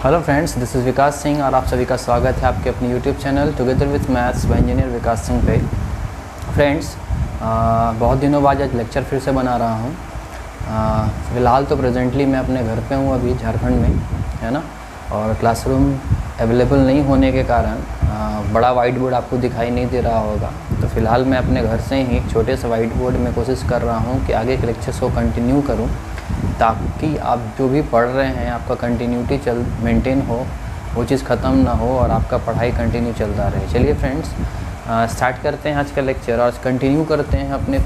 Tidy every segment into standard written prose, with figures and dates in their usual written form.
Hello friends, this is Vikas Singh और आप सभी का स्वागत है आपके अपने YouTube channel together with maths by engineer Vikas Singh पे। फ्रेंड्स, बहुत दिनों बाद आज लेक्चर फिर से बना रहा हूँ। फ़िलहाल तो प्रेजेंटली मैं अपने घर पे हूँ अभी झारखंड में, है ना। और क्लासरूम अवेलेबल नहीं होने के कारण बड़ा वाइट बोर्ड आपको दिखाई नहीं दे रहा होगा। तो फ़िलहाल मैं अपने घर से ही एक छोटे से वाइट बोर्ड में कोशिश कर रहा हूँ कि आगे के लेक्चर्स को कंटिन्यू करूँ, ताकि आप जो भी पढ़ रहे हैं आपका कंटिन्यूटी मेंटेन हो, वो चीज़ ख़त्म ना हो और आपका पढ़ाई कंटिन्यू चलता रहे। चलिए फ्रेंड्स, स्टार्ट करते हैं आज का लेक्चर और कंटिन्यू करते हैं अपने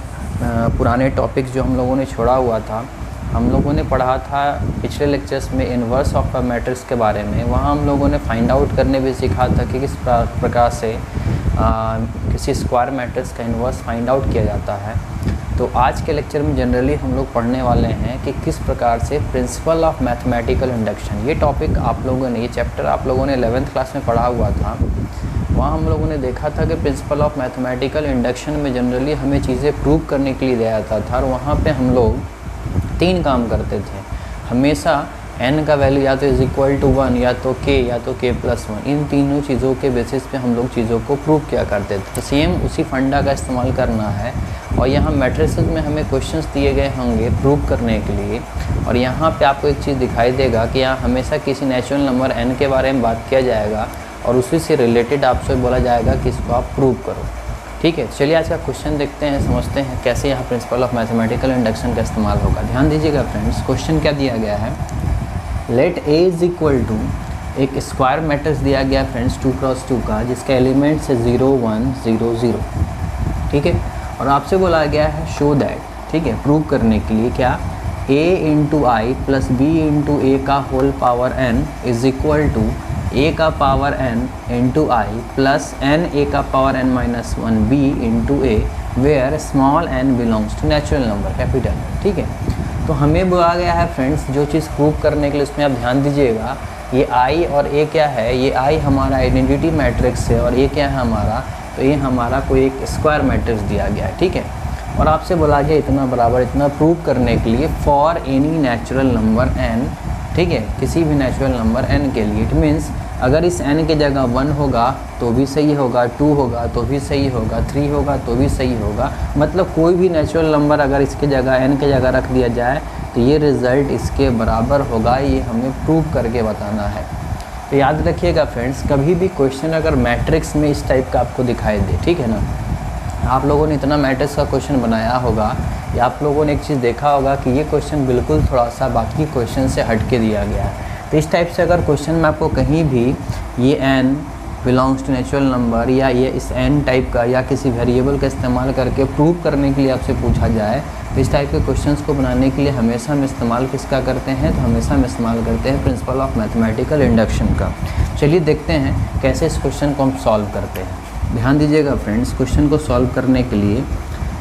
पुराने टॉपिक्स जो हम लोगों ने छोड़ा हुआ था। हम लोगों ने पढ़ा था पिछले लेक्चर्स में इन्वर्स ऑफ अ मैट्रिक्स के बारे में। वहाँ हम लोगों ने फाइंड आउट करने भी सीखा था कि किस प्रकार से किसी स्क्वायर मैट्रिक्स का इन्वर्स फाइंड आउट किया जाता है। तो आज के लेक्चर में जनरली हम लोग पढ़ने वाले हैं कि किस प्रकार से प्रिंसिपल ऑफ मैथमेटिकल इंडक्शन, ये टॉपिक आप लोगों ने, ये चैप्टर आप लोगों ने 11th क्लास में पढ़ा हुआ था। वहाँ हम लोगों ने देखा था कि प्रिंसिपल ऑफ मैथमेटिकल इंडक्शन में जनरली हमें चीज़ें प्रूव करने के लिए दिया जाता था और वहाँ पे हम लोग 3 काम करते थे। हमेशा n का वैल्यू या तो इज़ इक्वल टू 1 या तो k या तो k+1, इन तीनों चीज़ों के बेसिस पे हम लोग चीज़ों को प्रूव किया करते थे। तो सेम उसी फंडा का इस्तेमाल करना है और यहाँ मैट्रिसेस में हमें क्वेश्चंस दिए गए होंगे प्रूव करने के लिए। और यहाँ पे आपको एक चीज़ दिखाई देगा कि यहाँ हमेशा किसी नेचुरल नंबर n के बारे में बात किया जाएगा और उसी से रिलेटेड आपसे बोला जाएगा कि इसको आप प्रूव करो। ठीक है, चलिए आज का क्वेश्चन देखते हैं, समझते हैं कैसे यहाँ प्रिंसिपल ऑफ मैथमेटिकल इंडक्शन का इस्तेमाल होगा। ध्यान दीजिएगा फ्रेंड्स, क्वेश्चन क्या दिया गया है। Let A is equal to, एक स्क्वायर मैट्रिक्स दिया गया फ्रेंड्स 2x2 का, जिसका एलिमेंट्स है 0 1 0 0। ठीक है, और आपसे बोला गया है शो दैट, ठीक है, प्रूव करने के लिए क्या, a into I plus B into A का whole power n is equal to a का power n into I plus n a का power n minus 1 b into A, where small n belongs to natural number capital. ठीक है, तो हमें बोला गया है फ्रेंड्स जो चीज़ प्रूव करने के लिए, उसमें आप ध्यान दीजिएगा, ये i और a क्या है, ये i हमारा आइडेंटिटी मैट्रिक्स है और ये क्या है हमारा, तो ये हमारा कोई एक स्क्वायर मैट्रिक्स दिया गया है। ठीक है, और आपसे बोला गया इतना बराबर इतना प्रूव करने के लिए for any natural number n। ठीक है, किसी भी नेचुरल नंबर n के लिए। इट मीन्स अगर इस n की जगह 1 होगा तो भी सही होगा, 2 होगा तो भी सही होगा, 3 होगा तो भी सही होगा। मतलब कोई भी नेचुरल नंबर अगर इसके जगह n की जगह रख दिया जाए तो ये रिज़ल्ट इसके बराबर होगा, ये हमें प्रूव करके बताना है। तो याद रखिएगा फ्रेंड्स, कभी भी क्वेश्चन अगर मैट्रिक्स में इस टाइप का आपको दिखाई दे, ठीक है ना, आप लोगों ने इतना मैट्रिक्स का क्वेश्चन बनाया होगा या आप लोगों ने एक चीज़ देखा होगा कि ये क्वेश्चन बिल्कुल थोड़ा सा बाकी क्वेश्चन से हट के दिया गया है। तो इस टाइप से अगर क्वेश्चन में आपको कहीं भी ये n belongs to natural number या ये इस n टाइप का या किसी वेरिएबल का इस्तेमाल करके प्रूव करने के लिए आपसे पूछा जाए, तो इस टाइप के क्वेश्चंस को बनाने के लिए हमेशा हम इस्तेमाल किसका करते हैं, तो हमेशा हम इस्तेमाल करते हैं प्रिंसिपल ऑफ मैथमेटिकल इंडक्शन का। चलिए देखते हैं कैसे इस क्वेश्चन को हम सॉल्व करते हैं। ध्यान दीजिएगा फ्रेंड्स, क्वेश्चन को सॉल्व करने के लिए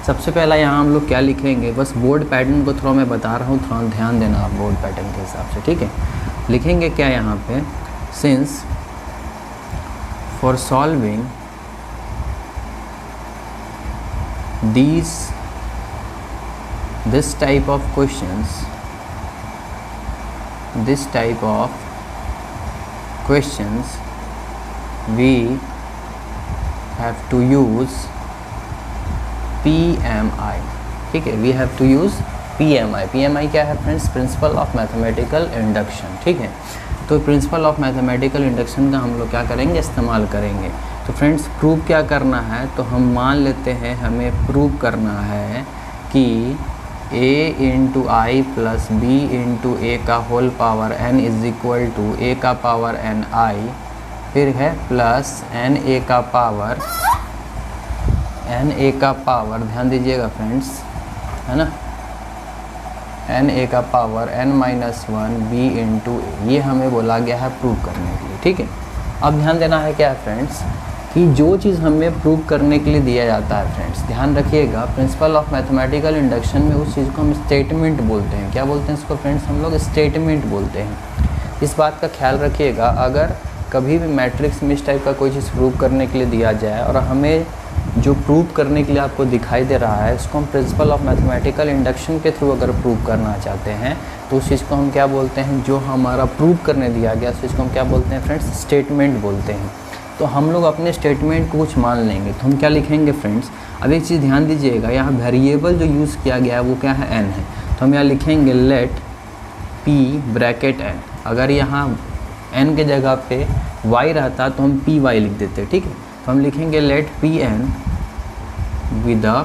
सबसे पहला यहाँ हम लोग क्या लिखेंगे, बस बोर्ड पैटर्न को थोड़ा मैं बता रहा हूँ, थोड़ा ध्यान देना आप बोर्ड पैटर्न के हिसाब से। ठीक है, लिखेंगे क्या यहाँ पे, since for solving this type of questions we have to use PMI। ठीक है, we have to use PMI। PMI क्या है friends, principle of mathematical induction. ठीक है, तो प्रिंसिपल ऑफ मैथमेटिकल इंडक्शन का हम लोग क्या करेंगे, इस्तेमाल करेंगे। तो फ्रेंड्स प्रूव क्या करना है, तो हम मान लेते हैं हमें प्रूव करना है कि a into I plus b into A का whole power n is equal to a का पावर n i, फिर है प्लस n a का पावर, ध्यान दीजिएगा फ्रेंड्स, है ना, n a का power n minus 1 b into A, ये हमें बोला गया है प्रूव करने के लिए। ठीक है, अब ध्यान देना है क्या फ्रेंड्स, कि जो चीज़ हमें प्रूव करने के लिए दिया जाता है फ्रेंड्स, ध्यान रखिएगा, प्रिंसिपल ऑफ मैथमेटिकल इंडक्शन में उस चीज़ को हम स्टेटमेंट बोलते हैं। क्या बोलते हैं इसको फ्रेंड्स, हम लोग स्टेटमेंट बोलते हैं। इस बात का ख्याल रखिएगा, अगर कभी भी मैट्रिक्स में इस टाइप का कोई चीज़ प्रूव करने के लिए दिया जाए और हमें जो प्रूव करने के लिए आपको दिखाई दे रहा है उसको हम प्रिंसिपल ऑफ मैथमेटिकल इंडक्शन के थ्रू अगर प्रूव करना चाहते हैं तो उस चीज़ को हम क्या बोलते हैं, जो हमारा प्रूव करने दिया गया उस चीज़ को हम क्या बोलते हैं फ्रेंड्स, स्टेटमेंट बोलते हैं। तो हम लोग अपने स्टेटमेंट को कुछ मान लेंगे तो हम क्या लिखेंगे फ्रेंड्स। अब एक चीज़ ध्यान दीजिएगा, यहाँ वेरिएबल जो यूज़ किया गया है वो क्या है, n है। तो हम यहाँ लिखेंगे लेट p ब्रैकेट n। अगर यहाँ n के जगह पे y रहता तो हम py लिख देते, ठीक है। तो हम लिखेंगे let pn with a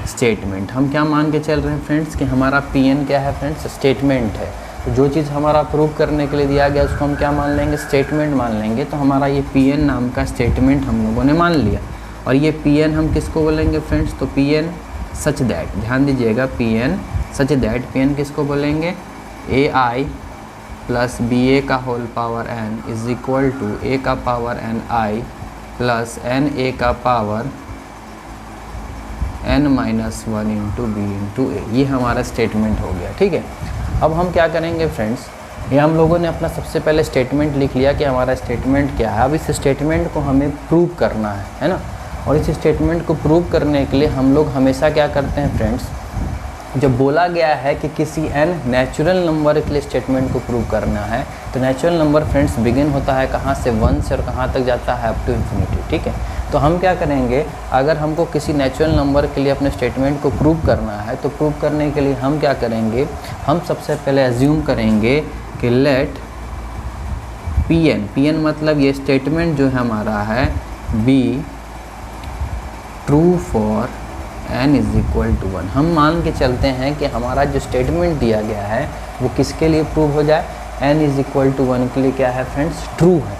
statement. हम क्या मान के चल रहे हैं फ्रेंड्स कि हमारा pn क्या है फ्रेंड्स, स्टेटमेंट है। तो जो चीज़ हमारा प्रूव करने के लिए दिया गया उसको हम क्या मान लेंगे, स्टेटमेंट मान लेंगे। तो हमारा ये pn नाम का स्टेटमेंट हम लोगों ने मान लिया। और ये pn हम किसको बोलेंगे फ्रेंड्स, तो pn सच दैट, ध्यान दीजिएगा, pn सच दैट, pn किसको बोलेंगे, ai प्लस ba का whole power n is equal to a का power n i plus n a का power n minus 1 into B into A. ये हमारा स्टेटमेंट हो गया, ठीक है। अब हम क्या करेंगे फ्रेंड्स, ये हम लोगों ने अपना सबसे पहले स्टेटमेंट लिख लिया कि हमारा स्टेटमेंट क्या है। अब इस स्टेटमेंट को हमें प्रूव करना है ना। और इस स्टेटमेंट को प्रूव करने के लिए हम लोग हमेशा क्या करते हैं फ्रेंड्स, जब बोला गया है कि किसी n नेचुरल नंबर के लिए स्टेटमेंट को प्रूव करना है तो नेचुरल नंबर फ्रेंड्स बिगिन होता है कहाँ से, 1 से, और कहाँ तक जाता है, अप टू इन्फिनिटी, ठीक है। तो हम क्या करेंगे, अगर हमको किसी नेचुरल नंबर के लिए अपने स्टेटमेंट को प्रूव करना है तो प्रूव करने के लिए हम क्या करेंगे, हम सबसे पहले एज्यूम करेंगे कि लेट pn मतलब ये स्टेटमेंट जो है हमारा है be true for n is equal to 1। हम मान के चलते हैं कि हमारा जो स्टेटमेंट दिया गया है वो किसके लिए प्रूव हो जाए, n इज इक्वल टू 1 के लिए क्या है फ्रेंड्स, ट्रू है।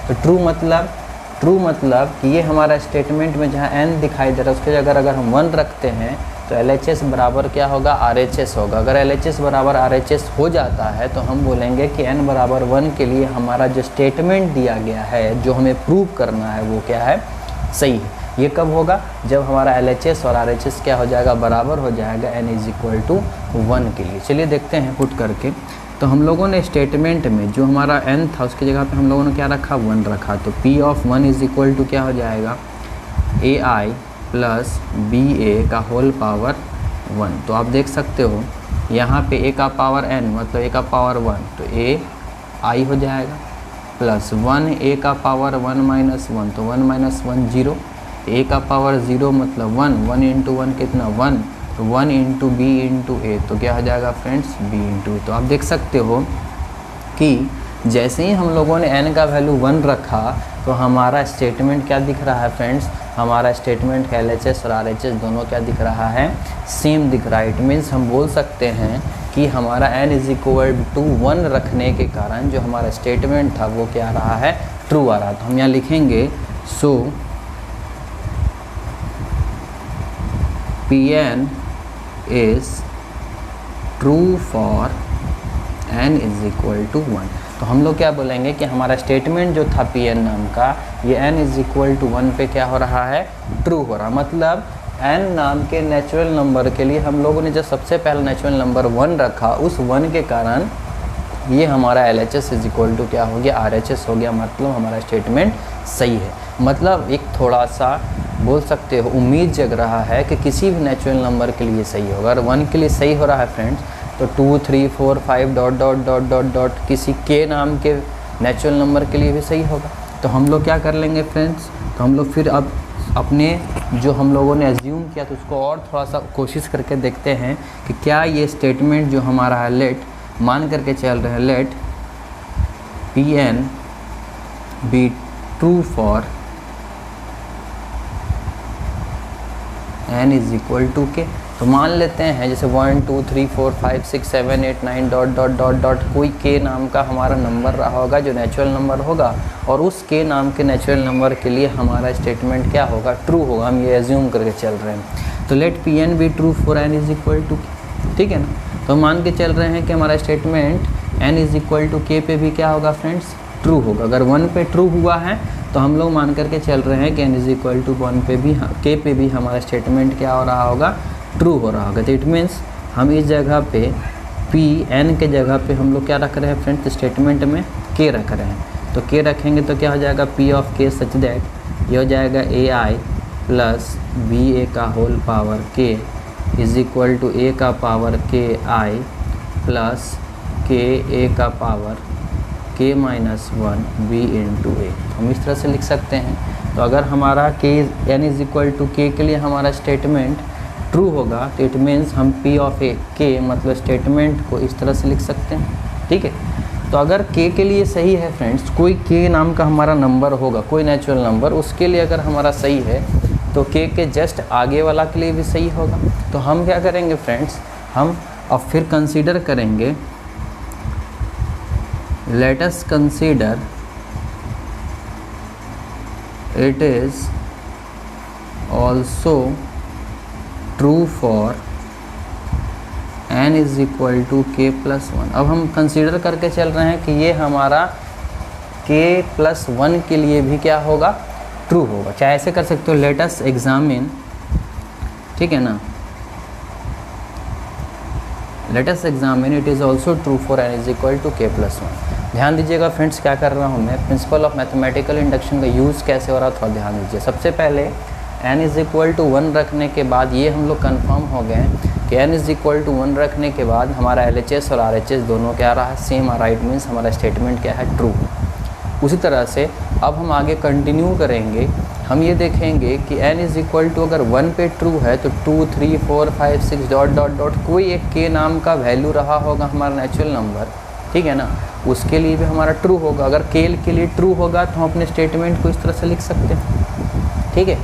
तो ट्रू मतलब कि ये हमारा स्टेटमेंट में जहाँ n दिखाई दे रहा है उसके जगह अगर हम 1 रखते हैं तो LHS बराबर क्या होगा, RHS होगा। अगर LHS बराबर RHS हो जाता है तो हम बोलेंगे कि n बराबर 1 के लिए हमारा जो स्टेटमेंट दिया गया है, जो हमें प्रूव करना है, वो क्या है, सही है। ये कब होगा, जब हमारा LHS और RHS क्या हो जाएगा, बराबर हो जाएगा n इज इक्वल टू 1 के लिए। चलिए देखते हैं पुट करके। तो हम लोगों ने स्टेटमेंट में जो हमारा n था उसकी जगह पे हम लोगों ने क्या रखा, 1 रखा। तो p of 1 is equal to क्या हो जाएगा, ai प्लस ba का होल पावर 1। तो आप देख सकते हो यहाँ पे a का पावर n मतलब a का पावर 1, तो a i हो जाएगा प्लस 1 a का पावर 1 माइनस 1, तो 1 माइनस 1 0, a का पावर 0 मतलब 1 इंटू 1 कितना 1, तो 1 इंटू बी इंटू ए, तो क्या हो जाएगा फ्रेंड्स, b इंटू ए। तो आप देख सकते हो कि जैसे ही हम लोगों ने n का वैल्यू 1 रखा तो हमारा स्टेटमेंट क्या दिख रहा है फ्रेंड्स, हमारा स्टेटमेंट का LHS और RHS दोनों क्या दिख रहा है, सेम दिख रहा है। इट मीन्स हम बोल सकते हैं कि हमारा n इज इक्वल टू 1 रखने के कारण जो हमारा स्टेटमेंट था वो क्या आ रहा है, ट्रू आ रहा है। तो हम यहाँ लिखेंगे सो pn is true for n is equal to 1। तो हम लोग क्या बोलेंगे कि हमारा स्टेटमेंट जो था pn नाम का, ये n इज इक्वल टू 1 पे क्या हो रहा है, ट्रू हो रहा। मतलब n नाम के नेचुरल नंबर के लिए हम लोगों ने जो सबसे पहला नेचुरल नंबर 1 रखा, उस 1 के कारण ये हमारा LHS इज इक्वल टू क्या हो गया, RHS हो गया। मतलब हमारा स्टेटमेंट सही है। मतलब एक थोड़ा सा बोल सकते हो उम्मीद जग रहा है कि किसी भी नेचुरल नंबर के लिए सही होगा। अगर 1 के लिए सही हो रहा है फ्रेंड्स तो 2 3 4 5 dot dot dot dot dot किसी के नाम के नेचुरल नंबर के लिए भी सही होगा। तो हम लोग क्या कर लेंगे फ्रेंड्स, तो हम लोग फिर अब अपने जो हम लोगों ने एज्यूम किया तो उसको और थोड़ा सा कोशिश करके देखते हैं कि क्या ये स्टेटमेंट जो हमारा है, लेट मान करके चल रहे हैं, let pn be true for n is equal to के। तो मान लेते हैं जैसे 1 2 3 4 5 6 7 8 9 डॉट डॉट डॉट डॉट कोई के नाम का हमारा नंबर रहा होगा जो नेचुरल नंबर होगा, और उस के नाम के नेचुरल नंबर के लिए हमारा स्टेटमेंट क्या होगा, ट्रू होगा। हम ये एज्यूम करके चल रहे हैं। तो let pn be true for n is equal to k, ठीक है ना। तो मान के चल रहे हैं कि हमारा statement n is equal to k पे भी क्या होगा फ्रेंड्स, ट्रू होगा। अगर 1 पे ट्रू हुआ है तो हम लोग मान करके चल रहे हैं कि n इज इक्वल टू 1 पे भी, के पे भी हमारा स्टेटमेंट क्या हो रहा होगा, ट्रू हो रहा होगा। तो इट मीन्स हम इस जगह पे pn के जगह पे हम लोग क्या रख रहे हैं फ्रेंड्स, स्टेटमेंट में k रख रहे हैं। तो k रखेंगे तो क्या हो जाएगा, p of k such that ये हो जाएगा ए आई प्लस बी ए का होल पावर के इज इक्वल टू ए का पावर के आई प्लस के ए का पावर के माइनस 1 बी इंटू ए। हम इस तरह से लिख सकते हैं। तो अगर हमारा के एन इज इक्वल टू के लिए हमारा स्टेटमेंट ट्रू होगा तो इट मीन्स हम पी ऑफ ए के मतलब स्टेटमेंट को इस तरह से लिख सकते हैं। ठीक है, तो अगर के लिए सही है फ्रेंड्स, कोई के नाम का हमारा नंबर होगा, कोई नेचुरल नंबर, उसके लिए अगर हमारा सही है तो के जस्ट आगे वाला के लिए भी सही होगा। तो हम क्या करेंगे फ्रेंड्स, हम अब फिर कंसीडर करेंगे, let us consider it is also true for n is equal to k plus 1। अब हम कंसीडर करके चल रहे हैं कि ये हमारा के प्लस 1 के लिए भी क्या होगा, ट्रू होगा। चाहे ऐसे कर सकते हो, लेट अस एग्जामिन, ठीक है ना, let us examine it is also true for n is equal to k plus 1। ध्यान दीजिएगा फ्रेंड्स, क्या कर रहा हूँ मैं, प्रिंसिपल ऑफ मैथमेटिकल इंडक्शन का यूज़ कैसे हो रहा था, ध्यान दीजिए। सबसे पहले n इज इक्वल टू 1 रखने के बाद ये हम लोग कंफर्म हो गए कि n इज इक्वल टू 1 रखने के बाद हमारा LHS और RHS दोनों क्या रहा है, सेम आ रहा है। इट मीन्स हमारा स्टेटमेंट क्या है, ट्रू। उसी तरह से अब हम आगे कंटिन्यू करेंगे, हम ये देखेंगे कि n इज इक्वल टू अगर 1 पे ट्रू है तो 2 3 4 5 6 डॉट डॉट डॉट कोई एक के नाम का वैल्यू रहा होगा हमारा नेचुरल नंबर, ठीक है ना, उसके लिए भी हमारा ट्रू होगा। अगर के लिए ट्रू होगा तो हम अपने स्टेटमेंट को इस तरह से लिख सकते हैं। ठीक है,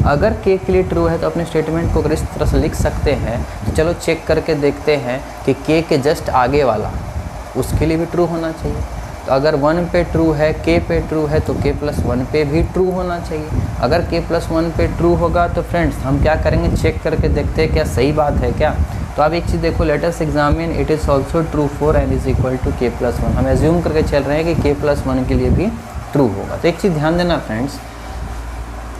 अगर के लिए ट्रू है तो अपने स्टेटमेंट को अगर इस तरह से लिख सकते हैं तो चलो चेक करके देखते हैं कि के जस्ट आगे वाला उसके लिए भी ट्रू होना चाहिए। तो अगर 1 पे ट्रू है, के पे ट्रू है, तो के प्लस 1 पे भी ट्रू होना चाहिए। अगर के प्लस 1 पे ट्रू होगा तो फ्रेंड्स हम क्या करेंगे, चेक करके देखते हैं क्या सही बात है क्या। तो आप एक चीज़ देखो, let us examine it is also true for n is equal to k plus 1। हम एज्यूम करके चल रहे हैं कि के प्लस 1 के लिए भी ट्रू होगा। तो एक चीज़ ध्यान देना फ्रेंड्स,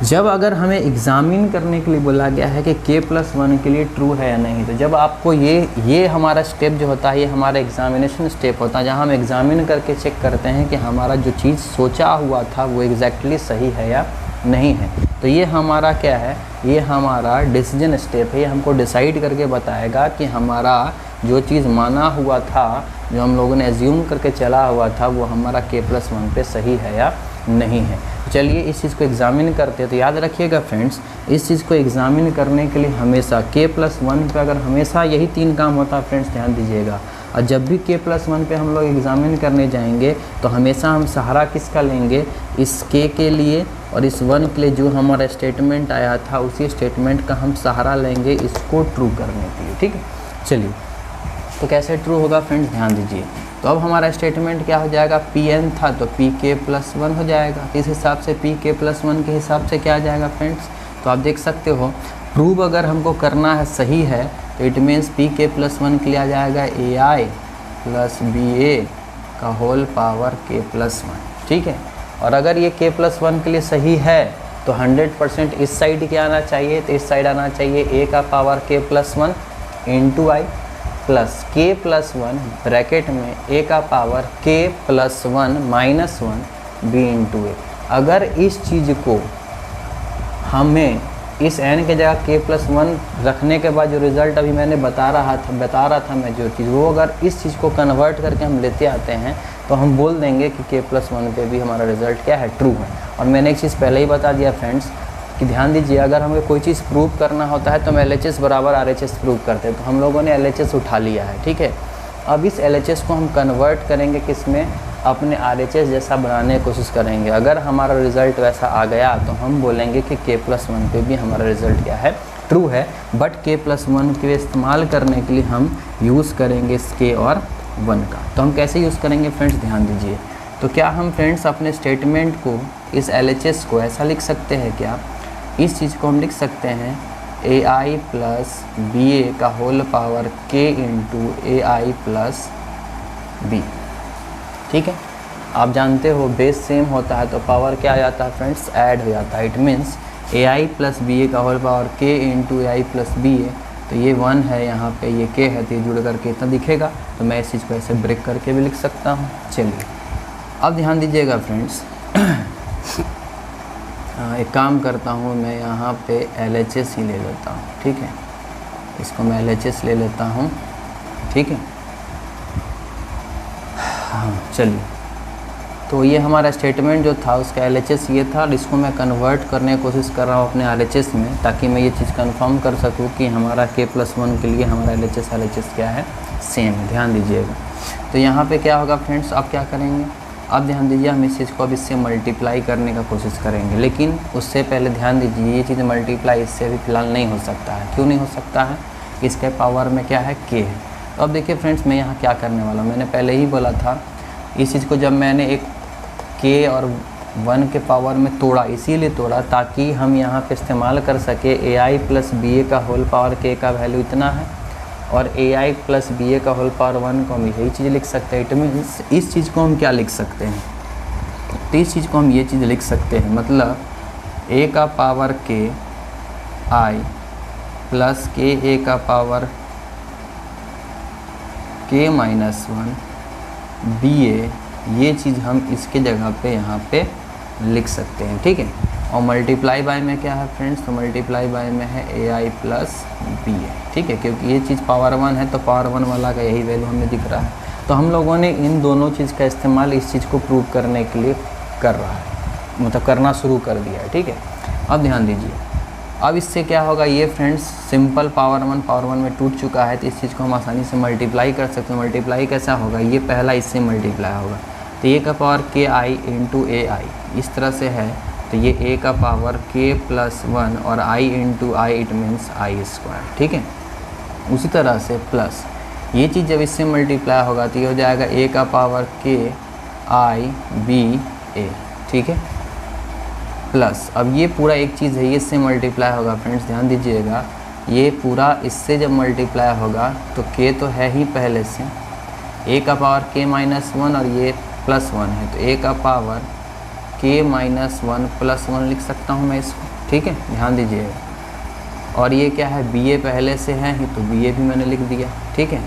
जब अगर हमें एग्ज़ामिन करने के लिए बोला गया है कि के प्लस 1 के लिए ट्रू है या नहीं, तो जब आपको ये हमारा स्टेप जो होता है, ये हमारा एग्ज़ामिनेशन स्टेप होता है, जहाँ हम एग्ज़ामिन करके चेक करते हैं कि हमारा जो चीज़ सोचा हुआ था वो एग्जैक्टली सही है या नहीं है। तो ये हमारा क्या है, ये हमारा डिसीजन स्टेप है। ये हमको डिसाइड करके बताएगा कि हमारा जो चीज़ माना हुआ था, जो हम लोगों ने एज्यूम करके चला हुआ था, वो हमारा के प्लस 1 पे सही है या नहीं है। चलिए इस चीज़ को एग्ज़ामिन करते हैं। तो याद रखिएगा फ्रेंड्स, इस चीज़ को एग्ज़ामिन करने के लिए हमेशा के प्लस 1 पे अगर हमेशा यही 3 काम होता है फ्रेंड्स, ध्यान दीजिएगा। और जब भी के प्लस 1 पे हम लोग एग्ज़ामिन करने जाएंगे तो हमेशा हम सहारा किसका लेंगे, इस के लिए और इस 1 के लिए जो हमारा स्टेटमेंट आया था उसी स्टेटमेंट का हम सहारा लेंगे इसको ट्रू करने के लिए। ठीक है, चलिए तो कैसे ट्रू होगा फ्रेंड्स, ध्यान दीजिए। तो अब हमारा स्टेटमेंट क्या हो जाएगा, Pn था तो Pk प्लस 1 हो जाएगा। इस हिसाब से Pk प्लस 1 के हिसाब से क्या आ जाएगा फ्रेंड्स, तो आप देख सकते हो प्रूव अगर हमको करना है सही है तो इट मीन्स Pk प्लस 1 के लिए आ जाएगा AI प्लस BA का होल पावर k प्लस 1। ठीक है, और अगर ये k प्लस 1 के लिए सही है तो 100% इस साइड क्या आना चाहिए, तो इस साइड आना चाहिए a का power k plus 1 into I plus k plus 1 bracket में a का power k plus 1 minus 1 b into A. अगर इस चीज़ को हमें इस n के जगह k प्लस 1 रखने के बाद जो रिज़ल्ट अभी मैंने बता रहा था मैं जो चीज़, वो अगर इस चीज़ को कन्वर्ट करके हम लेते आते हैं तो हम बोल देंगे कि k प्लस 1 पे भी हमारा रिज़ल्ट क्या है, ट्रू है। और मैंने एक चीज़ पहले ही बता दिया फ्रेंड्स कि ध्यान दीजिए, अगर हमें कोई चीज़ प्रूव करना होता है तो हम LHS बराबर RHS प्रूव करते हैं। तो हम लोगों ने LHS उठा लिया है, ठीक है। अब इस LHS को हम कन्वर्ट करेंगे किस में, अपने RHS जैसा बनाने की कोशिश करेंगे। अगर हमारा रिज़ल्ट वैसा आ गया तो हम बोलेंगे कि k प्लस 1 पे भी हमारा रिज़ल्ट क्या है, ट्रू है। बट k प्लस 1 के इस्तेमाल करने के लिए हम यूज़ करेंगे इस k और 1 का। तो हम कैसे यूज़ करेंगे फ्रेंड्स, ध्यान दीजिए। तो क्या हम फ्रेंड्स अपने स्टेटमेंट को, इस LHS को ऐसा लिख सकते हैं क्या, इस चीज़ को हम लिख सकते हैं AI प्लस BA का whole power k into AI plus B। ठीक है, आप जानते हो बेस सेम होता है तो पावर क्या आ जाता है फ्रेंड्स, ऐड हो जाता है। It means AI plus BA का whole power k into AI plus BA। तो ये 1 है, यहाँ पे ये k है, तो ये जुड़ करके इतना दिखेगा। तो मैं इस चीज़ को ऐसे ब्रेक करके भी लिख सकता हूँ। चलिए अब ध्यान दीजिएगा फ्रेंड्स, एक काम करता हूँ, मैं यहाँ पे LHS ही ले लेता हूँ, ठीक है। इसको मैं LHS ले लेता हूँ, ठीक है। हाँ चलिए, तो ये हमारा स्टेटमेंट जो था उसका LHS ये था, और इसको मैं कन्वर्ट करने की कोशिश कर रहा हूँ अपने RHS में, ताकि मैं ये चीज़ कंफर्म कर सकूँ कि हमारा K+1 के लिए हमारा LHS क्या है, सेम है। ध्यान दीजिएगा। तो यहाँ पे क्या होगा फ्रेंड्स, अब क्या करेंगे, अब ध्यान दीजिए, हम इस चीज़ को अब इससे मल्टीप्लाई करने का कोशिश करेंगे, लेकिन उससे पहले ध्यान दीजिए ये चीज़ मल्टीप्लाई इससे अभी फ़िलहाल नहीं हो सकता है। क्यों नहीं हो सकता है, इसके पावर में क्या है, K है। तो अब देखिए फ्रेंड्स, मैं यहाँ क्या करने वाला हूँ, मैंने पहले ही बोला था इस चीज़ को जब मैंने एक K और 1 के पावर में तोड़ा, इसीलिए तोड़ा ताकि हम यहाँ पे इस्तेमाल कर सके AI + BA का होल पावर K का वैल्यू इतना है, और AI + BA का होल पावर 1 को हम यही चीज़ लिख सकते हैं। इट मीन्स इस चीज़ को हम क्या लिख सकते हैं, तो इस चीज़ को हम ये चीज़ लिख सकते हैं, मतलब A का पावर K I + KA का पावर K-1 BA, ये चीज़ हम इसके जगह पे यहाँ पे लिख सकते हैं, ठीक है। और मल्टीप्लाई बाय में क्या है फ्रेंड्स, तो मल्टीप्लाई बाय में है AI + BA, ठीक है, क्योंकि ये चीज़ पावर 1 है तो पावर 1 वाला का यही वैल्यू हमें दिख रहा है। तो हम लोगों ने इन दोनों चीज़ का इस्तेमाल इस चीज़ को प्रूव करने के लिए कर रहा है, मतलब करना शुरू कर दिया है, ठीक है। अब ध्यान दीजिए, अब इससे क्या होगा, ये फ्रेंड्स सिंपल पावर 1 में टूट चुका है, तो इस चीज़ को हम आसानी से मल्टीप्लाई कर सकते हैं। मल्टीप्लाई कैसा होगा, ये पहला इससे मल्टीप्लाई होगा, तो A का पावर KI × AI इस तरह से है, तो ये A का पावर K+1 और I × I, it means I², ठीक है। उसी तरह से प्लस ये चीज़ जब इससे मल्टीप्लाई होगा तो ये हो जाएगा A का पावर KI BA, ठीक है, प्लस अब ये पूरा एक चीज़ है, ये इससे मल्टीप्लाई होगा फ्रेंड्स, ध्यान दीजिएगा, ये पूरा इससे जब मल्टीप्लाई होगा तो K तो है ही पहले से, A का पावर K-1 और ये +1 है, तो A का पावर K-1 +1 लिख सकता हूँ मैं इसको, ठीक है, ध्यान दीजिएगा। और ये क्या है, BA पहले से है ही, तो BA भी मैंने लिख दिया, ठीक है,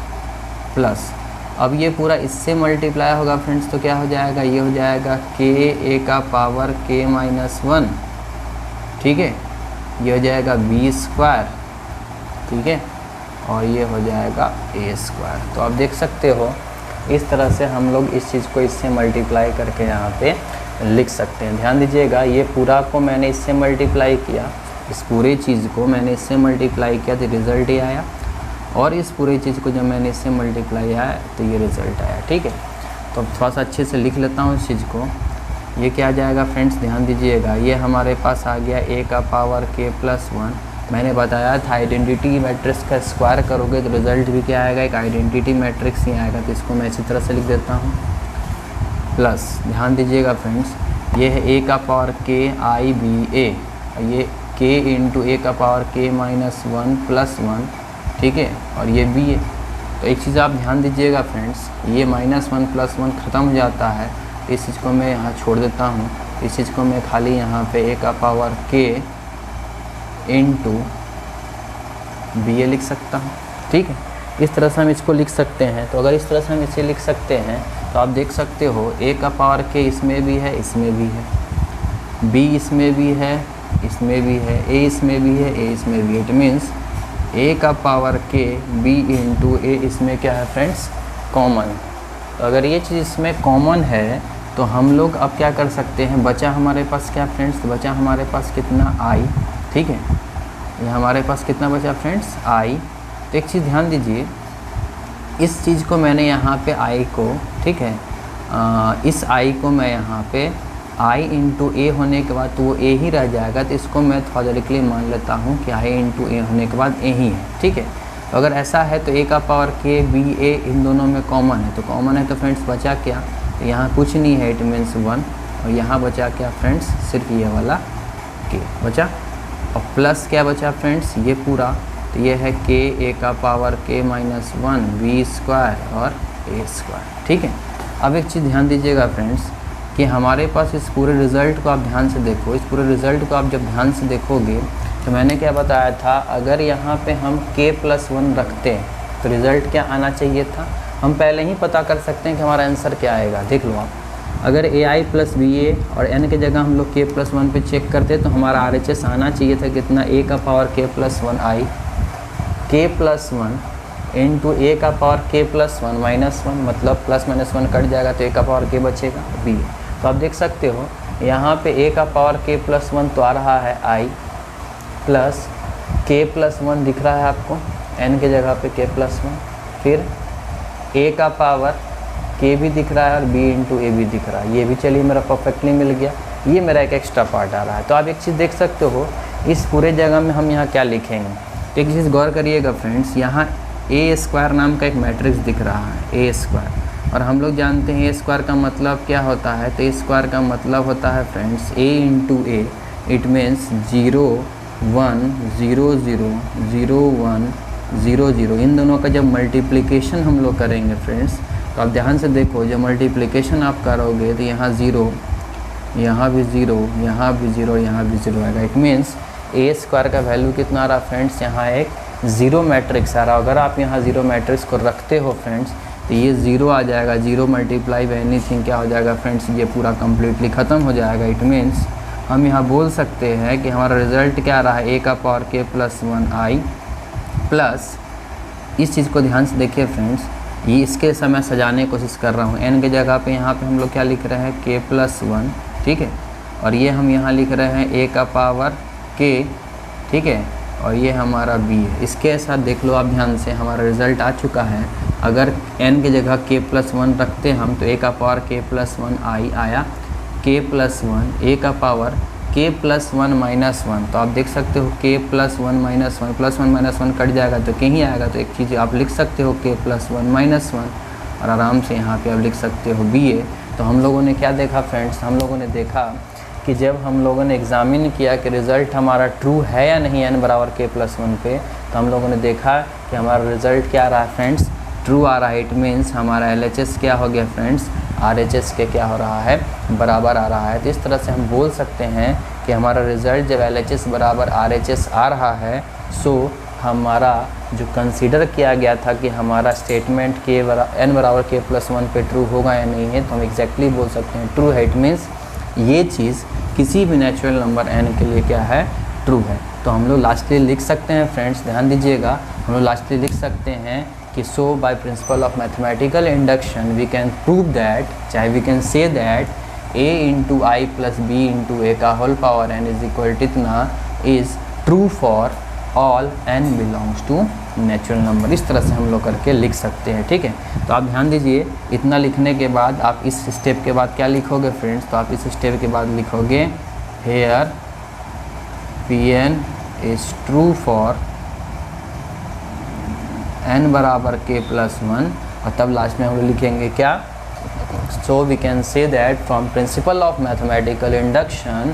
प्लस अब ये पूरा इससे मल्टीप्लाई होगा फ्रेंड्स, तो क्या हो जाएगा, ये हो जाएगा KA का पावर K-1, ठीक है, ये हो जाएगा B², ठीक है, और ये हो जाएगा A²। तो आप देख सकते हो इस तरह से हम लोग इस चीज़ को इससे मल्टीप्लाई करके यहाँ पे लिख सकते हैं। ध्यान दीजिएगा, ये पूरा को मैंने इससे मल्टीप्लाई किया, इस पूरे चीज़ को मैंने इससे मल्टीप्लाई किया तो रिज़ल्ट ही आया, और इस पूरे चीज़ को जब मैंने इससे मल्टीप्लाई आया तो ये रिज़ल्ट आया, ठीक है। तो अब थोड़ा सा अच्छे से लिख लेता हूँ इस चीज़ को। ये क्या आ जाएगा फ्रेंड्स, ध्यान दीजिएगा, ये हमारे पास आ गया A का पावर K+1। मैंने बताया था आइडेंटिटी मैट्रिक्स का स्क्वायर करोगे तो रिज़ल्ट भी क्या आएगा, एक आइडेंटिटी मैट्रिक्स ही आएगा, तो इसको मैं इसी तरह से लिख देता हूँ। प्लस ध्यान दीजिएगा फ्रेंड्स, ये है A का पावर KI BA, ये K × A का पावर K-1 +1, ठीक है, और ये BA। तो एक चीज़ आप ध्यान दीजिएगा फ्रेंड्स, ये -1 +1 ख़त्म हो जाता है, इस चीज़ को मैं यहाँ छोड़ देता हूँ, इस चीज़ को मैं खाली यहाँ पे A का पावर K × BA लिख सकता हूँ, ठीक है। इस तरह से हम इसको लिख सकते हैं। तो अगर इस तरह से हम इसे लिख सकते हैं तो आप देख सकते हो A का पावर K इसमें भी है, इसमें भी है, B इसमें भी है, इसमें भी है, A इसमें भी है, A इसमें भी है, इट मीन्स A का पावर K B × A इसमें क्या है फ्रेंड्स, कॉमन। तो अगर ये चीज़ इसमें कॉमन है तो हम लोग अब क्या कर सकते हैं, बचा हमारे पास क्या फ्रेंड्स, तो बचा हमारे पास कितना I, ठीक है, ये हमारे पास कितना बचा फ्रेंड्स I। तो एक चीज़ ध्यान दीजिए, इस चीज़ को मैंने यहाँ पे I को, ठीक है, इस I को मैं यहाँ पे I × A होने के बाद तो वो A ही रह जाएगा, तो इसको मैं थॉरेटिकली मान लेता हूँ कि I × A होने के बाद A ही है, ठीक है। तो अगर ऐसा है तो A का पावर K B A इन दोनों में कॉमन है, तो कॉमन है तो फ्रेंड्स बचा क्या, तो यहाँ कुछ नहीं है, इट मीन्स 1, और यहाँ बचा क्या फ्रेंड्स, सिर्फ ये वाला K बचा, और प्लस क्या बचा फ्रेंड्स, ये पूरा, तो ये है K A का पावर K-1 B² और A², ठीक है। अब एक चीज़ ध्यान दीजिएगा फ्रेंड्स कि हमारे पास इस पूरे रिज़ल्ट को आप ध्यान से देखो, इस पूरे रिज़ल्ट को आप जब ध्यान से देखोगे तो मैंने क्या बताया था, अगर यहाँ पे हम K+1 रखते हैं तो रिज़ल्ट क्या आना चाहिए था, हम पहले ही पता कर सकते हैं कि हमारा आंसर क्या आएगा। देख लो आप, अगर ए आई प्लस बी ए और एन की जगह हम लोग के प्लस 1 पे चेक करते तो हमारा आर एच एस आना चाहिए था कितना, ए का पावर के प्लस 1 आई के प्लस 1 इंटू ए का पावर के प्लस 1 माइनस 1, मतलब प्लस माइनस 1 कट जाएगा तो ए का पावर के बचेगा बी। तो आप देख सकते हो यहाँ पे ए का पावर के प्लस 1 तो आ रहा है आई प्लस के प्लस 1 दिख रहा है आपको एन के जगह पे के प्लस 1, फिर ए का पावर के भी दिख रहा है और बी इंटू ए भी दिख रहा है। ये भी चलिए मेरा परफेक्टली मिल गया, ये मेरा एक एक्स्ट्रा पार्ट आ रहा है। तो आप एक चीज़ देख सकते हो इस पूरे जगह में हम यहाँ क्या लिखेंगे, तो एक चीज़ गौर करिएगा फ्रेंड्स, यहाँ ए स्क्वायर नाम का एक मैट्रिक्स दिख रहा है ए स्क्वायर, और हम लोग जानते हैं ए स्क्वायर का मतलब क्या होता है, तो ए स्क्वायर का मतलब होता है friends A into A, it means 0 1 0 0 0 1 0 0। इन दोनों का जब मल्टीप्लिकेशन हम लोग करेंगे फ्रेंड्स, तो आप ध्यान से देखो जब मल्टीप्लिकेशन आप करोगे तो यहाँ 0, यहाँ भी 0, यहाँ भी 0, यहाँ भी 0 आएगा। इट मीन्स ए स्क्वायर का वैल्यू कितना आ रहा फ्रेंड्स, यहाँ एक 0 मैट्रिक्स आ रहा। अगर आप यहाँ 0 मैट्रिक्स को रखते हो फ्रेंड्स तो ये 0 आ जाएगा, 0 मल्टीप्लाई बाय एनीथिंग क्या हो जाएगा फ्रेंड्स, ये पूरा कम्प्लीटली ख़त्म हो जाएगा। इट मीन्स हम यहाँ बोल सकते हैं कि हमारा रिज़ल्ट क्या आ रहा है, ए का पावर के प्लस 1 आई प्लस, इस चीज़ को ध्यान से देखिए फ्रेंड्स, ये इसके समय सजाने की कोशिश कर रहा हूँ, एन के जगह पे यहाँ पे हम लोग क्या लिख रहे हैं के प्लस 1, ठीक है, और ये हम यहाँ लिख रहे हैं ए का पावर के, ठीक है, और ये हमारा बी है। इसके साथ देख लो आप ध्यान से, हमारा रिज़ल्ट आ चुका है। अगर एन की जगह के प्लस 1 रखते हम तो ए का पावर के प्लस 1 आई आया, के प्लस 1 ए का पावर के प्लस 1 माइनस 1, तो आप देख सकते हो के plus 1 minus 1, plus 1 minus 1 cut जाएगा तो के ही आएगा, तो एक चीज़ आप लिख सकते हो के प्लस 1 माइनस 1, और आराम से यहाँ पे आप लिख सकते हो बी ए। तो हम लोगों ने क्या देखा फ्रेंड्स, हम लोगों ने देखा कि जब हम लोगों ने एग्ज़ामिन किया कि रिज़ल्ट हमारा ट्रू है या नहीं एन बराबर के प्लस 1 पे, तो हम लोगों ने देखा कि हमारा रिज़ल्ट क्या आ रहा है फ्रेंड्स, ट्रू आ रहा है। इट मीन्स हमारा LHS क्या हो गया फ्रेंड्स, RHS के क्या हो रहा है, बराबर आ रहा है। तो इस तरह से हम बोल सकते हैं कि हमारा रिज़ल्ट जब LHS बराबर RHS आ रहा है, सो हमारा जो कंसीडर किया गया था कि हमारा स्टेटमेंट के एन बराबर के प्लस 1 पे ट्रू होगा या नहीं है, तो हम एग्जैक्टली बोल सकते हैं ट्रू है। इट मीन्स ये चीज़ किसी भी नेचुरल नंबर n के लिए क्या है, ट्रू है। तो हम लोग लास्टली लिख सकते हैं फ्रेंड्स, ध्यान दीजिएगा, हम लोग लास्टली लिख सकते हैं कि so by principle of mathematical induction we can prove that, चाहे we can say that a into I plus B into A का whole power n is equal to इतना is true for all n belongs to natural number. इस तरह से हम लोग करके लिख सकते हैं, ठीक है। तो आप ध्यान दीजिए, इतना लिखने के बाद आप इस स्टेप के बाद क्या लिखोगे फ्रेंड्स, तो आप इस स्टेप के बाद लिखोगे here Pn is true for n बराबर के प्लस 1, और तब लास्ट में हम लोग लिखेंगे क्या, so we can say that from principle of mathematical induction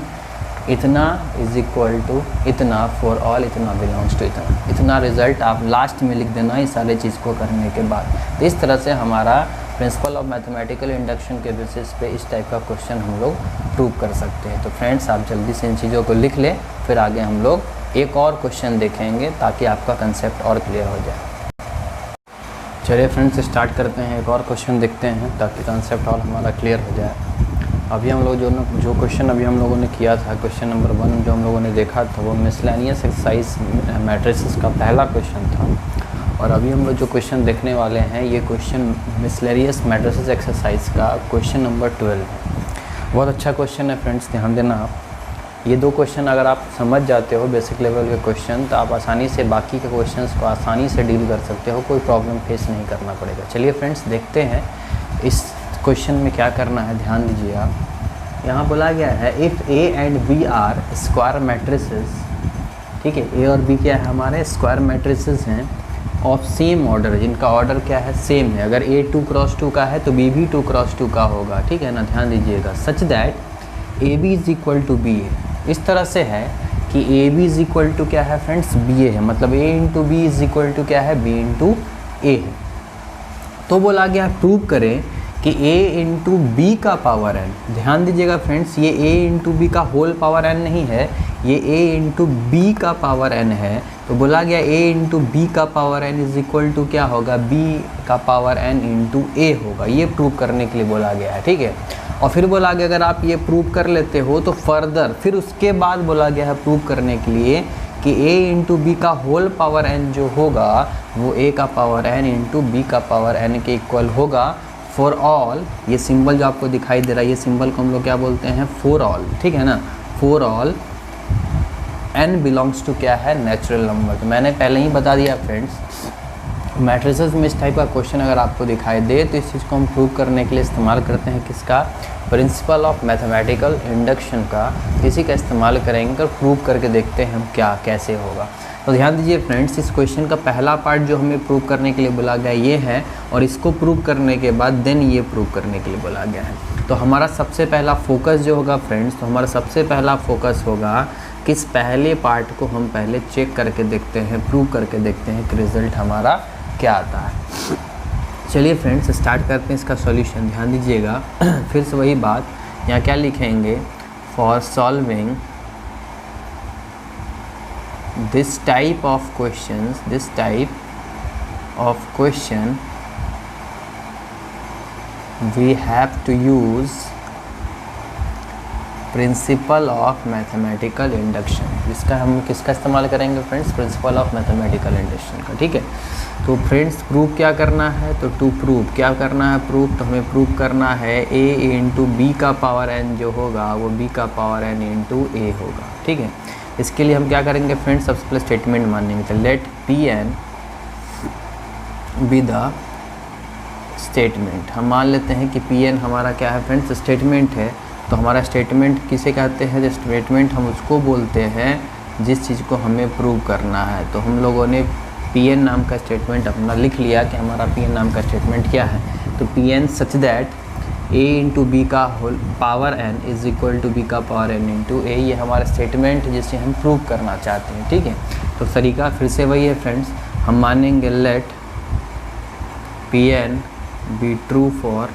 इतना इज इक्वल टू इतना फॉर ऑल इतना बिलोंग्स टू इतना। इतना रिज़ल्ट आप लास्ट में लिख देना इस सारे चीज़ को करने के बाद। तो इस तरह से हमारा प्रिंसिपल ऑफ मैथमेटिकल इंडक्शन के बेसिस पे इस टाइप का क्वेश्चन हम लोग प्रूव कर सकते हैं। तो फ्रेंड्स आप जल्दी से इन चीज़ों को लिख लें, फिर आगे हम लोग एक और क्वेश्चन देखेंगे ताकि आपका कंसेप्ट और क्लियर हो जाए। चलिए फ्रेंड्स स्टार्ट करते हैं, एक और क्वेश्चन देखते हैं ताकि कंसेप्ट और हमारा क्लियर हो जाए। अभी हम लोग जो क्वेश्चन अभी हम लोगों ने किया था, क्वेश्चन नंबर 1 जो हम लोगों ने देखा था वो मिसलेनियस एक्सरसाइज मैट्रिसेस का पहला क्वेश्चन था, और अभी हम लोग जो क्वेश्चन देखने वाले हैं ये क्वेश्चन मिसलेनियस मैट्रिसेस एक्सरसाइज का क्वेश्चन नंबर 12 है। बहुत अच्छा क्वेश्चन है फ्रेंड्स, ध्यान देना आप। ये दो क्वेश्चन अगर आप समझ जाते हो बेसिक लेवल के क्वेश्चन, तो आप आसानी से बाकी के क्वेश्चंस को आसानी से डील कर सकते हो, कोई प्रॉब्लम फेस नहीं करना पड़ेगा। चलिए फ्रेंड्स देखते हैं इस क्वेश्चन में क्या करना है। ध्यान दीजिए आप, यहाँ बोला गया है if A and B are square matrices, ठीक है, A और B क्या है, हमारे स्क्वायर मैट्रिसेस हैं ऑफ सेम ऑर्डर, जिनका ऑर्डर क्या है, सेम है। अगर A 2 क्रॉस 2 का है तो B भी 2 क्रॉस 2 का होगा, ठीक है ना। ध्यान दीजिएगा, such that AB is equal to B है। इस तरह से है कि AB इज इक्वल टू क्या है फ्रेंड्स, BA है, मतलब A into B is equal to क्या है, B इंटू ए है। तो बोला गया प्रूव करें कि A इंटू बी का पावर n, ध्यान दीजिएगा फ्रेंड्स, ये A इंटू बी का होल पावर n नहीं है, ये A इंटू बी का पावर n है। तो बोला गया A इंटू बी का power n is equal to क्या होगा, B का पावर n इंटू ए होगा। ये प्रूव करने के लिए बोला गया है, ठीक है। और फिर बोला गया अगर आप ये प्रूव कर लेते हो तो फर्दर फिर उसके बाद बोला गया है प्रूव करने के लिए कि a इंटू बी का होल पावर n जो होगा वो a का पावर n इंटू बी का पावर n के इक्वल होगा फॉर ऑल। ये सिंबल जो आपको दिखाई दे रहा है ये सिंबल को हम लोग क्या बोलते हैं, फॉर ऑल, ठीक है ना, for all n belongs to क्या है, नेचुरल नंबर। तो मैंने पहले ही बता दिया फ्रेंड्स, मैट्रिसेस में इस टाइप का क्वेश्चन अगर आपको दिखाई दे तो इस चीज़ को हम प्रूव करने के लिए इस्तेमाल करते हैं किसका, प्रिंसिपल ऑफ मैथमेटिकल इंडक्शन का, इसी का इस्तेमाल करेंगे और प्रूव करके देखते हैं हम क्या कैसे होगा। तो ध्यान दीजिए फ्रेंड्स, इस क्वेश्चन का पहला पार्ट जो हमें प्रूव करने के लिए बोला गया ये है, और इसको प्रूव करने के बाद देन ये प्रूव करने के लिए बोला गया है। तो हमारा सबसे पहला फोकस जो होगा फ्रेंड्स, तो हमारा सबसे पहला फोकस होगा किस पहले पार्ट को हम पहले चेक करके देखते हैं, प्रूव करके देखते हैं कि रिज़ल्ट हमारा क्या आता है। चलिए फ्रेंड्स स्टार्ट करते हैं इसका सॉल्यूशन। ध्यान दीजिएगा फिर से वही बात, यहाँ क्या लिखेंगे, for solving this type of question we have to use principle of mathematical induction. इसका हम किसका इस्तेमाल करेंगे friends, principle of mathematical induction का, ठीक है। तो फ्रेंड्स प्रूव क्या करना है, तो टू प्रूव क्या करना है, प्रूव, तो हमें प्रूव करना है a इंटू बी का पावर n जो होगा वो b का पावर n इंटू a होगा, ठीक है। इसके लिए हम क्या करेंगे फ्रेंड्स, सबसे पहले स्टेटमेंट मानेंगे। तो let Pn be the statement. हम मान लेते हैं कि Pn हमारा क्या है फ्रेंड्स, स्टेटमेंट है। तो हमारा स्टेटमेंट किसे कहते हैं, जो स्टेटमेंट हम उसको बोलते हैं जिस चीज़ को हमें प्रूव करना है। तो हम लोगों ने Pn नाम का स्टेटमेंट अपना लिख लिया कि हमारा Pn नाम का स्टेटमेंट क्या है। तो Pn such that a into B का whole power n is equal to B का पावर n इंटू a, ये हमारा स्टेटमेंट जिसे हम प्रूव करना चाहते हैं, ठीक है। तो तरीका फिर से वही है फ्रेंड्स, हम मानेंगे let Pn be true for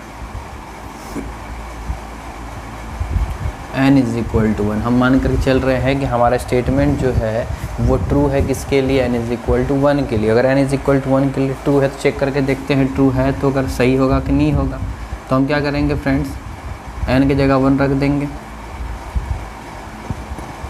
n is equal to 1। हम मान कर चल रहे हैं कि हमारा स्टेटमेंट जो है वो ट्रू है किसके लिए, n इज़ इक्वल टू 1 के लिए। अगर n इज़ इक्वल टू 1 के लिए ट्रू है तो चेक करके देखते हैं ट्रू है तो अगर सही होगा कि नहीं होगा। तो हम क्या करेंगे फ्रेंड्स, n की जगह 1 रख देंगे,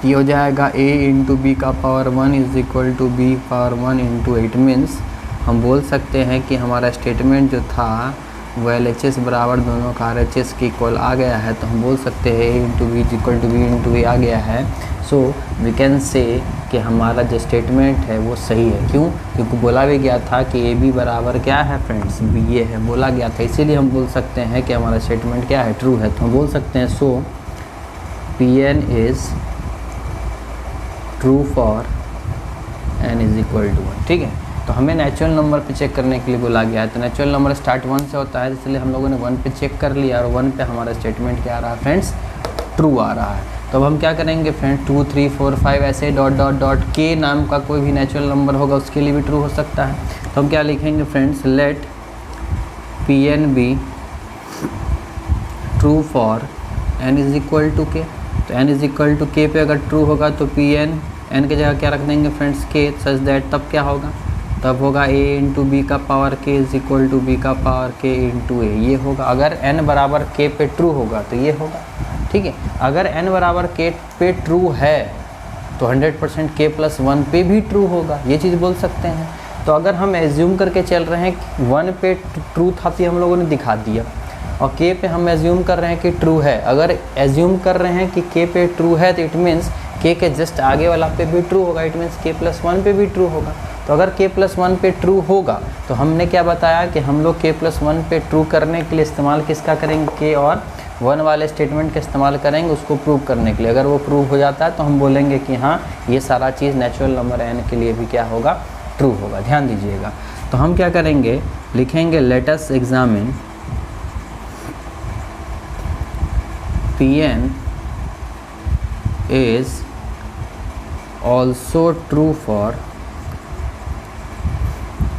ये हो जाएगा a इंटू बी का power 1 is equal to B power 1 into 8। Means हम बोल सकते हैं कि हमारा स्टेटमेंट जो था वो LHS बराबर दोनों का RHS के इक्वल आ गया है। तो हम बोल सकते हैं a into B equal to B into A आ गया है। सो वी कैन से कि हमारा जो स्टेटमेंट है वो सही है। क्यों, क्योंकि बोला भी गया था कि ए बी बराबर क्या है फ्रेंड्स, बी ये है, बोला गया था। इसीलिए हम बोल सकते हैं कि हमारा स्टेटमेंट क्या है, ट्रू है। तो हम बोल सकते हैं so Pn is true for n is equal to 1, ठीक है। तो हमें नेचुरल नंबर पे चेक करने के लिए बोला गया है। तो नेचुरल नंबर स्टार्ट 1 से होता है, इसलिए हम लोगों ने 1 पे चेक कर लिया और 1 पे हमारा स्टेटमेंट क्या आ रहा है फ्रेंड्स, ट्रू आ रहा है। तो अब हम क्या करेंगे फ्रेंड्स, 2 3 4 5 ऐसे डॉट डॉट डॉट के नाम का कोई भी नेचुरल नंबर होगा उसके लिए भी ट्रू हो सकता है। तो हम क्या लिखेंगे friends, let Pn be true for n is equal to के। तो n is equal to k पे अगर ट्रू होगा तो Pn n की जगह क्या रख देंगे फ्रेंड्स, के, सच दैट तब क्या होगा, तब होगा a इंटू बी का power k is equal to B का पावर k इंटू ए, ये होगा। अगर n बराबर k पे ट्रू होगा तो ये होगा, ठीक है। अगर n बराबर k पे ट्रू है तो 100% k प्लस 1 पे भी ट्रू होगा, ये चीज़ बोल सकते हैं। तो अगर हम एज्यूम करके चल रहे हैं कि 1 पे ट्रू था तो हम लोगों ने दिखा दिया, और k पे हम एज्यूम कर रहे हैं कि ट्रू है। अगर एज्यूम कर रहे हैं कि k पे ट्रू है तो इट मीन्स k के जस्ट आगे वाला पे भी ट्रू होगा, इट मीन्स k प्लस 1 पे भी ट्रू होगा। तो अगर k प्लस 1 पे ट्रू होगा तो हमने क्या बताया कि हम लोग k प्लस 1 पे ट्रू करने के लिए इस्तेमाल किसका करेंगे, k और 1 वाले स्टेटमेंट का इस्तेमाल करेंगे उसको प्रूव करने के लिए। अगर वो प्रूव हो जाता है तो हम बोलेंगे कि हाँ ये सारा चीज़ नेचुरल नंबर n के लिए भी क्या होगा, ट्रू होगा। ध्यान दीजिएगा। तो हम क्या करेंगे, लिखेंगे late us examine Pn is also true for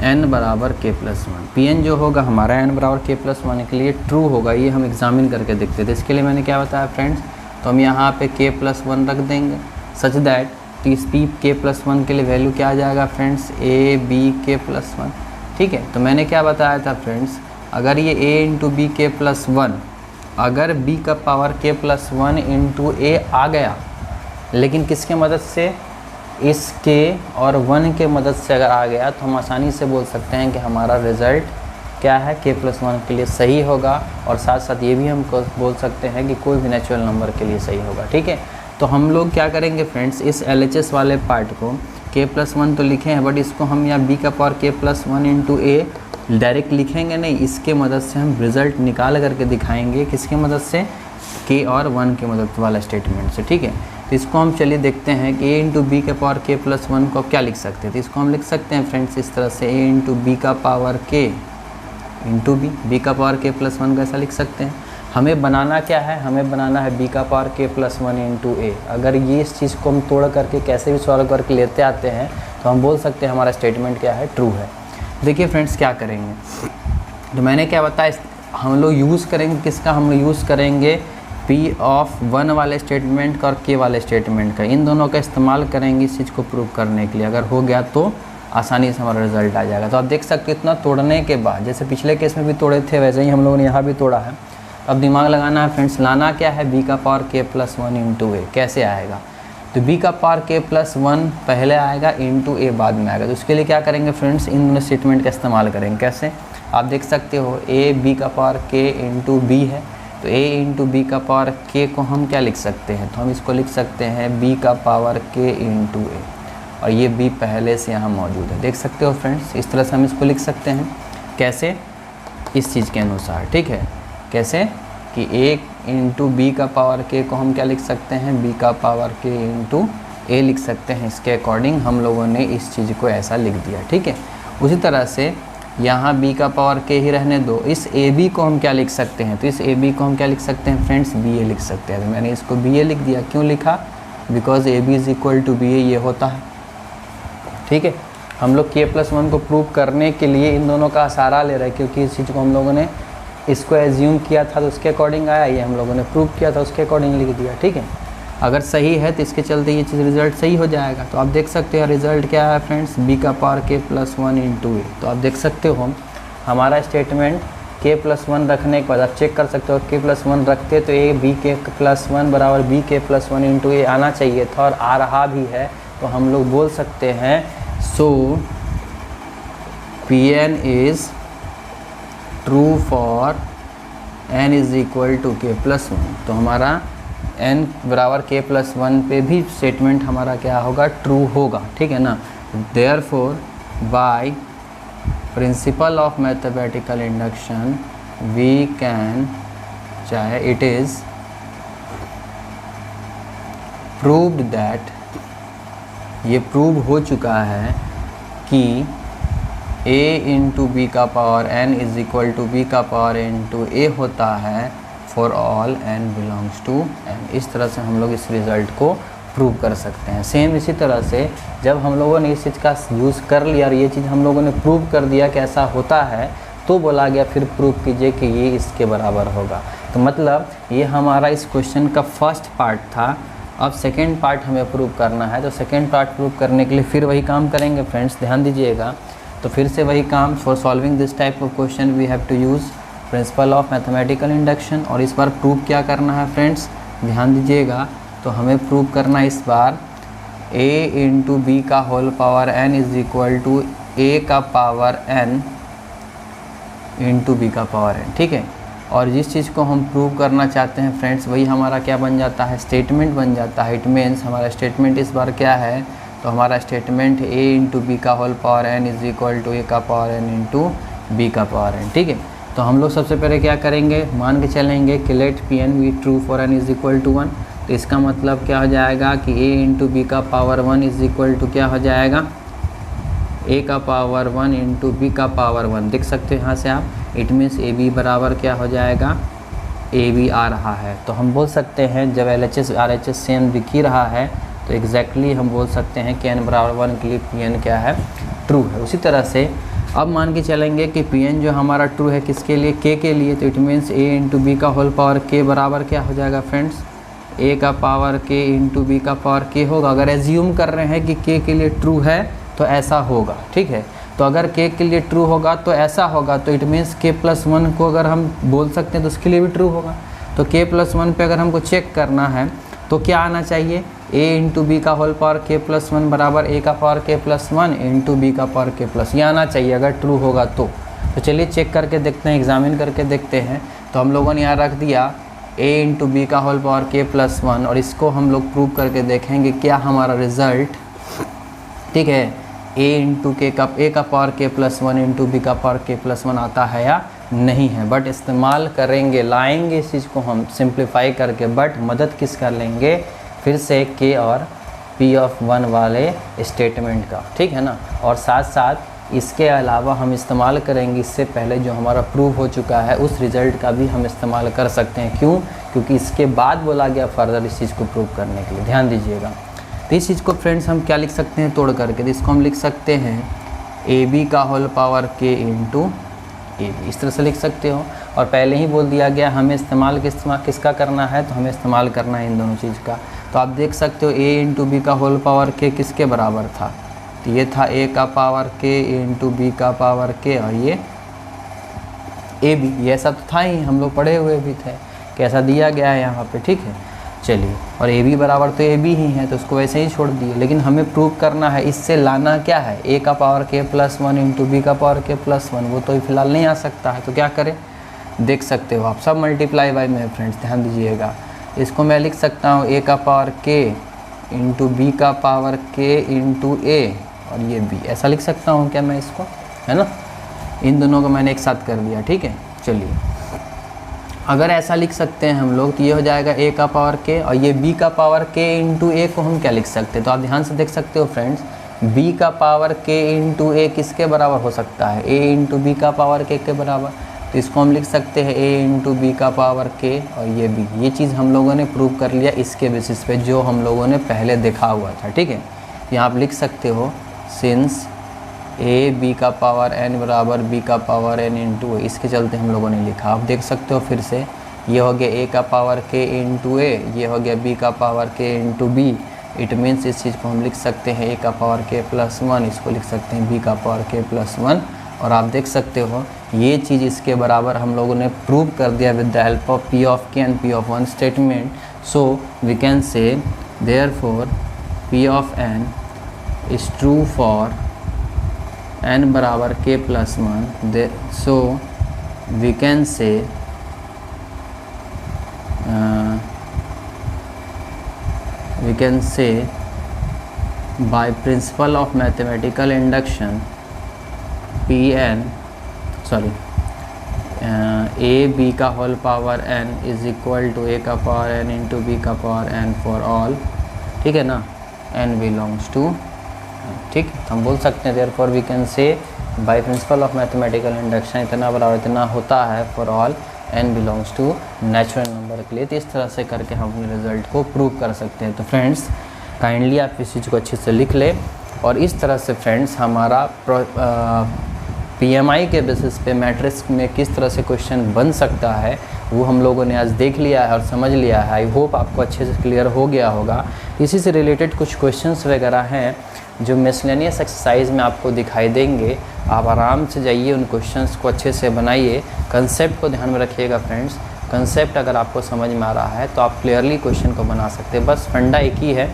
n बराबर k प्लस 1। Pn जो होगा हमारा n बराबर k प्लस 1 के लिए ट्रू होगा, ये हम एग्जामिन करके देखते थे। इसके लिए मैंने क्या बताया फ्रेंड्स, तो हम यहाँ पे k प्लस 1 रख देंगे सच दैट इस p k प्लस 1 के लिए वैल्यू क्या आ जाएगा friends, a b k plus 1, ठीक है। तो मैंने क्या बताया था फ्रेंड्स, अगर ये a इंटू बी के प्लस 1 अगर b का power k plus 1 into A आ गया, लेकिन किसके मदद से, इस k और 1 के मदद से अगर आ गया, तो हम आसानी से बोल सकते हैं कि हमारा रिज़ल्ट क्या है, k प्लस 1 के लिए सही होगा। और साथ साथ ये भी हम बोल सकते हैं कि कोई भी नेचुरल नंबर के लिए सही होगा। ठीक है, तो हम लोग क्या करेंगे फ्रेंड्स, इस LHS वाले पार्ट को k प्लस 1 तो लिखे हैं, बट इसको हम यहाँ b का पावर k प्लस 1 इंटू ए डायरेक्ट लिखेंगे नहीं, इसके मदद से हम रिज़ल्ट निकाल करके दिखाएंगे। किसके मदद से, k और 1 के मदद वाला स्टेटमेंट से। ठीक है, तो इसको हम चलिए देखते हैं कि a इंटू बी के पावर k प्लस 1 को क्या लिख सकते हैं। तो इसको हम लिख सकते हैं फ्रेंड्स इस तरह से, a इंटू बी का पावर k इंटू बी का पावर k प्लस 1 को ऐसा लिख सकते हैं। हमें बनाना क्या है, हमें बनाना है b का power k plus 1 into A. अगर ये इस चीज़ को हम तोड़ करके कैसे भी सॉल्व करके लेते आते हैं, तो हम बोल सकते हैं हमारा स्टेटमेंट क्या है, ट्रू है। देखिए फ्रेंड्स क्या करेंगे, तो मैंने क्या बताया, हम लोग यूज़ करेंगे किसका, हम लोग यूज़ करेंगे p ऑफ 1 वाले स्टेटमेंट का और k वाले स्टेटमेंट का, इन दोनों का इस्तेमाल करेंगे इस चीज़ को प्रूव करने के लिए। अगर हो गया तो आसानी से हमारा रिजल्ट आ जाएगा। तो आप देख सकते हो इतना तोड़ने के बाद, जैसे पिछले केस में भी तोड़े थे वैसे ही हम लोगों ने यहाँ भी तोड़ा है। अब दिमाग लगाना है फ्रेंड्स, लाना क्या है, b का पावर k प्लस 1 इंटू ए। कैसे आएगा, तो b का पावर k प्लस 1 पहले आएगा, इंटू ए बाद में आएगा। तो उसके लिए क्या करेंगे फ्रेंड्स, इन दोनों स्टेटमेंट का इस्तेमाल करेंगे। कैसे, आप देख सकते हो a b का पावर k इंटू बी है, तो a इंटू बी का पावर k को हम क्या लिख सकते हैं, तो हम इसको लिख सकते हैं b का पावर k इंटू ए, और ये b पहले से यहाँ मौजूद है। देख सकते हो फ्रेंड्स, इस तरह से हम इसको लिख सकते हैं। कैसे, इस चीज़ के अनुसार। ठीक है, कैसे कि a इंटू बी का पावर k को हम क्या लिख सकते हैं, b का पावर k इंटू ए लिख सकते हैं। इसके अकॉर्डिंग हम लोगों ने इस चीज़ को ऐसा लिख दिया। ठीक है, उसी तरह से यहाँ b का पावर k ही रहने दो, इस ए बी को हम क्या लिख सकते हैं, तो इस ए बी को हम क्या लिख सकते हैं फ्रेंड्स, बी ए लिख सकते हैं। तो मैंने इसको बी ए लिख दिया, क्यों लिखा, because A B is equal to B A, ये होता है। ठीक है, हम लोग k प्लस 1 को प्रूव करने के लिए इन दोनों का सहारा ले रहे हैं, क्योंकि इस चीज़ को हम लोगों ने इसको एज्यूम किया था तो उसके अकॉर्डिंग आया, ये हम लोगों ने प्रूव किया था उसके अकॉर्डिंग लिख दिया। ठीक है, अगर सही है तो इसके चलते ये चीज़ रिज़ल्ट सही हो जाएगा। तो आप देख सकते हो रिज़ल्ट क्या है फ्रेंड्स, b का पावर k प्लस 1 इंटू ए। तो आप देख सकते हो हमारा स्टेटमेंट k प्लस 1 रखने के बाद आप चेक कर सकते हो, k प्लस 1 रखते तो a b k प्लस 1 बराबर b k प्लस 1 इंटू ए आना चाहिए था, और आ रहा भी है। तो हम लोग बोल सकते हैं so Pn is true for n is equal to k plus 1। तो हमारा n बराबर k प्लस 1 पे भी स्टेटमेंट हमारा क्या होगा, ट्रू होगा। ठीक है ना, therefore by principle of mathematical induction we can, चाहे इट इज़ प्रूव्ड दैट, ये प्रूव हो चुका है कि a इंटू बी का power n is equal to B का पावर इंटू ए होता है for all n belongs to n। इस तरह से हम लोग इस रिज़ल्ट को प्रूव कर सकते हैं। सेम इसी तरह से जब हम लोगों ने इस चीज़ का यूज़ कर लिया और ये चीज़ हम लोगों ने प्रूव कर दिया कि ऐसा होता है, तो बोला गया फिर प्रूव कीजिए कि ये इसके बराबर होगा। तो मतलब ये हमारा इस क्वेश्चन का फर्स्ट पार्ट था। अब सेकेंड पार्ट हमें प्रूव करना है, तो सेकेंड पार्ट प्रूव करने के लिए फिर वही काम करेंगे फ्रेंड्स, ध्यान दीजिएगा। तो फिर से वही काम, for solving this type of question we have to use principle of mathematical induction. और इस बार प्रूव क्या करना है फ्रेंड्स, ध्यान दीजिएगा। तो हमें प्रूव करना इस बार a इंटू बी का whole power n is equal to a का पावर n इंटू बी का पावर n। ठीक है, और जिस चीज़ को हम प्रूव करना चाहते हैं फ्रेंड्स, वही हमारा क्या बन जाता है, स्टेटमेंट बन जाता है। इट मीन्स हमारा स्टेटमेंट इस बार क्या है, तो हमारा स्टेटमेंट a इंटू बी का whole power n is equal to a का पावर n इंटू बी का पावर n। ठीक है, तो हम लोग सबसे पहले क्या करेंगे, मान के चलेंगे कि let Pn be true for n is equal to 1। तो इसका मतलब क्या हो जाएगा कि a इंटू बी का पावर 1 इज़ इक्वल टू क्या हो जाएगा, a का पावर 1 इंटू बी का पावर 1। देख सकते हो यहाँ से आप, इट मीन्स ए बी बराबर क्या हो जाएगा, ए बी आ रहा है। तो हम बोल सकते हैं जब LHS RHS सेम दिख ही रहा है, तो एग्जैक्टली हम बोल सकते हैं कि n बराबर 1 के लिए Pn क्या है, ट्रू है। उसी तरह से अब मान के चलेंगे कि Pn जो हमारा ट्रू है किसके लिए, k के लिए। तो it means a into B का होल पावर k बराबर क्या हो जाएगा फ्रेंड्स, a का पावर k इंटू बी का पावर k होगा। अगर एज्यूम कर रहे हैं कि k के लिए ट्रू है तो ऐसा होगा। ठीक है, तो अगर k के लिए ट्रू होगा तो ऐसा होगा, तो इट मीन्स k प्लस 1 को अगर हम बोल सकते हैं तो उसके लिए भी ट्रू होगा। तो k+1 पे अगर हमको चेक करना है तो क्या आना चाहिए, a इंटू बी का होल पावर k+1 बराबर a का पावर k+1 इंटू बी का पावर k+, ये आना चाहिए अगर ट्रू होगा तो चलिए चेक करके देखते हैं, एग्जामिन करके देखते हैं। तो हम लोगों ने यहाँ रख दिया a इंटू बी का होल पावर k+1 और इसको हम लोग प्रूव करके देखेंगे क्या हमारा रिज़ल्ट, ठीक है, a इंटू a का पावर k+1 इंटू बी का पावर k+1 आता है या नहीं है। बट इस्तेमाल करेंगे, लाएंगे इस चीज़ को हम सिंप्लीफाई करके, बट मदद किस कर लेंगे, फिर से k और p(1) वाले स्टेटमेंट का, ठीक है ना। और साथ साथ इसके अलावा हम इस्तेमाल करेंगे इससे पहले जो हमारा प्रूव हो चुका है उस रिज़ल्ट का भी हम इस्तेमाल कर सकते हैं। क्यों, क्योंकि इसके बाद बोला गया फर्दर इस चीज़ को प्रूव करने के लिए, ध्यान दीजिएगा। तो इस चीज़ को फ्रेंड्स हम क्या लिख सकते हैं, तोड़ करके, तो इसको हम लिख सकते हैं ab का whole power k into ab, इस तरह से लिख सकते हो। और पहले ही बोल दिया गया हमें इस्तेमाल किसका करना है, तो हमें इस्तेमाल करना है इन दोनों चीज़ का। तो आप देख सकते हो a इंटू बी का होल पावर k किसके बराबर था, तो ये था a का पावर k इंटू बी का पावर k और ये ab, ये ऐसा तो था ही, हम लोग पढ़े हुए भी थे कि ऐसा दिया गया है यहाँ पे, ठीक है। चलिए, और ab बराबर तो ab ही है तो उसको वैसे ही छोड़ दिए, लेकिन हमें प्रूव करना है, इससे लाना क्या है, a का पावर k+1 इंटू बी का पावर k+1, वो तो फिलहाल नहीं आ सकता है, तो क्या करें, देख सकते हो आप सब मल्टीप्लाई बाय में फ्रेंड्स, ध्यान दीजिएगा। इसको मैं लिख सकता हूँ a का पावर k इंटू बी का पावर k इंटू a और ये b, ऐसा लिख सकता हूँ क्या मैं इसको, है ना। इन दोनों को मैंने एक साथ कर दिया, ठीक है। चलिए, अगर ऐसा लिख सकते हैं हम लोग तो ये हो जाएगा a का पावर k और ये b का पावर k इंटू a को हम क्या लिख सकते हैं, तो आप ध्यान से देख सकते हो फ्रेंड्स, b का पावर k इंटू a किसके बराबर हो सकता है, a इंटू बी का पावर k के बराबर। तो इसको हम लिख सकते हैं a इंटू बी का पावर k और ये b, ये चीज़ हम लोगों ने प्रूव कर लिया इसके बेसिस पे जो हम लोगों ने पहले देखा हुआ था, ठीक है। यहाँ आप लिख सकते हो सिंस a b का पावर n बराबर b का पावर n इंटू a, इसके चलते हम लोगों ने लिखा। आप देख सकते हो फिर से, ये हो गया a का पावर k इंटू a, ये हो गया b का power k into b। It means इस चीज़ को हम लिख सकते हैं a का पावर k+1, इसको लिख सकते हैं b का पावर k+1। और आप देख सकते हो ये चीज़ इसके बराबर हम लोगों ने प्रूव कर दिया with the help of p of k and p of 1 statement. So we can say therefore p of n is true for n बराबर k+1, so we can say by principle of mathematical induction a b का whole power n is equal to a का power n into b का power n for all, ठीक है ना, n belongs to, ठीक। हम बोल सकते हैं therefore we can say by principle of mathematical induction इतना बराबर इतना होता है for all n belongs to natural number के लिए। तो इस तरह से करके हम अपने रिजल्ट को प्रूव कर सकते हैं। तो फ्रेंड्स काइंडली आप इस चीज़ को अच्छे से लिख लें। और इस तरह से फ्रेंड्स हमारा PMI के बेसिस पे मैट्रिक्स में किस तरह से क्वेश्चन बन सकता है वो हम लोगों ने आज देख लिया है और समझ लिया है। आई होप आपको अच्छे से क्लियर हो गया होगा। इसी से रिलेटेड कुछ क्वेश्चंस वगैरह हैं जो मिसलेनियस एक्सरसाइज में आपको दिखाई देंगे। आप आराम से जाइए उन क्वेश्चंस को अच्छे से बनाइए। कंसेप्ट को ध्यान में रखिएगा फ्रेंड्स। कंसेप्ट अगर आपको समझ में आ रहा है तो आप क्लियरली क्वेश्चन को बना सकते हैं। बस फंडा एक ही है।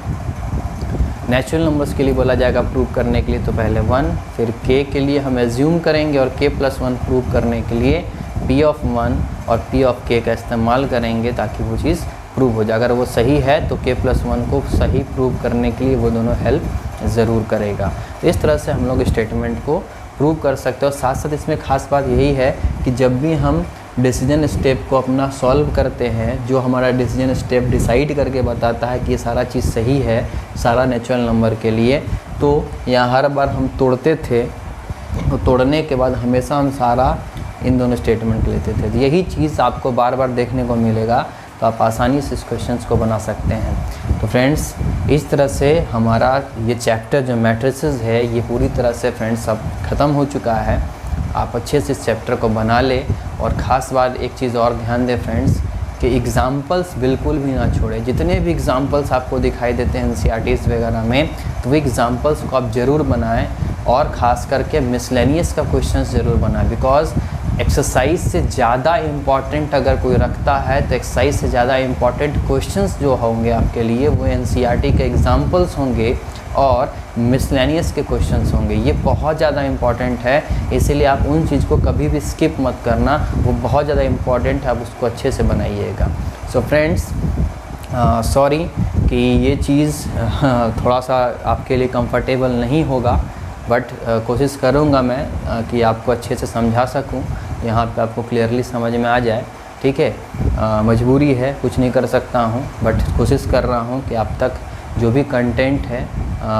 नेचुरल नंबर्स के लिए बोला जाएगा प्रूव करने के लिए तो पहले 1, फिर k के लिए हम एज्यूम करेंगे और k+1 प्रूव करने के लिए p ऑफ 1 और p ऑफ k का इस्तेमाल करेंगे ताकि वो चीज़ प्रूव हो जाए। अगर वो सही है तो k+1 को सही प्रूव करने के लिए वो दोनों हेल्प ज़रूर करेगा। तो इस तरह से हम लोग स्टेटमेंट को प्रूव कर सकते हैं। और साथ साथ इसमें ख़ास बात यही है कि जब भी हम डिसीजन स्टेप को अपना सॉल्व करते हैं, जो हमारा डिसीजन स्टेप डिसाइड करके बताता है कि ये सारा चीज़ सही है सारा नेचुरल नंबर के लिए, तो यहाँ हर बार हम तोड़ते थे तो तोड़ने के बाद हमेशा हम सारा इन दोनों स्टेटमेंट लेते थे। तो यही चीज़ आपको बार बार देखने को मिलेगा, तो आप आसानी से इस क्वेश्चंस को बना सकते हैं। तो फ्रेंड्स इस तरह से हमारा ये चैप्टर जो मैट्रिसेस है ये पूरी तरह से फ्रेंड्स अब ख़त्म हो चुका है। आप अच्छे से इस चैप्टर को बना ले। और ख़ास बात एक चीज़ और ध्यान दें फ्रेंड्स कि एग्ज़ाम्पल्स बिल्कुल भी ना छोड़ें। जितने भी एग्ज़ाम्पल्स आपको दिखाई देते हैं NCERTs वगैरह में, तो वो एग्ज़ाम्पल्स को आप ज़रूर बनाएं और ख़ास करके मिसलेनियस का क्वेश्चन ज़रूर बनाएं। बिकॉज एक्सरसाइज से ज़्यादा इम्पॉर्टेंट अगर कोई रखता है तो एक्सरसाइज से ज़्यादा इम्पॉर्टेंट क्वेश्चंस जो होंगे आपके लिए वो एनसीईआरटी के एग्जांपल्स होंगे और मिसलेनियस के क्वेश्चंस होंगे। ये बहुत ज़्यादा इम्पॉर्टेंट है, इसीलिए आप उन चीज़ को कभी भी स्किप मत करना, वो बहुत ज़्यादा इम्पॉर्टेंट है, आप उसको अच्छे से बनाइएगा। सो फ्रेंड्स, सॉरी कि ये चीज़ थोड़ा सा आपके लिए कंफर्टेबल नहीं होगा, बट कोशिश करूँगा मैं कि आपको अच्छे से समझा सकूँ, यहाँ पे आपको क्लियरली समझ में आ जाए। ठीक है, मजबूरी है, कुछ नहीं कर सकता हूँ, बट कोशिश कर रहा हूँ कि आप तक जो भी कंटेंट है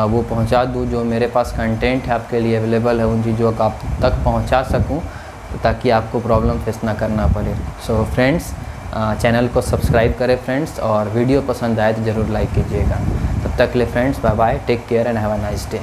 वो पहुँचा दूँ। जो मेरे पास कंटेंट है आपके लिए अवेलेबल है, उन चीज़ों को आप तक पहुँचा सकूँ ताकि आपको प्रॉब्लम फेस ना करना पड़े। सो फ्रेंड्स, चैनल को सब्सक्राइब करें फ्रेंड्स, और वीडियो पसंद आए तो ज़रूर लाइक कीजिएगा। तब तक के लिए friends, bye bye, take care and have a nice day.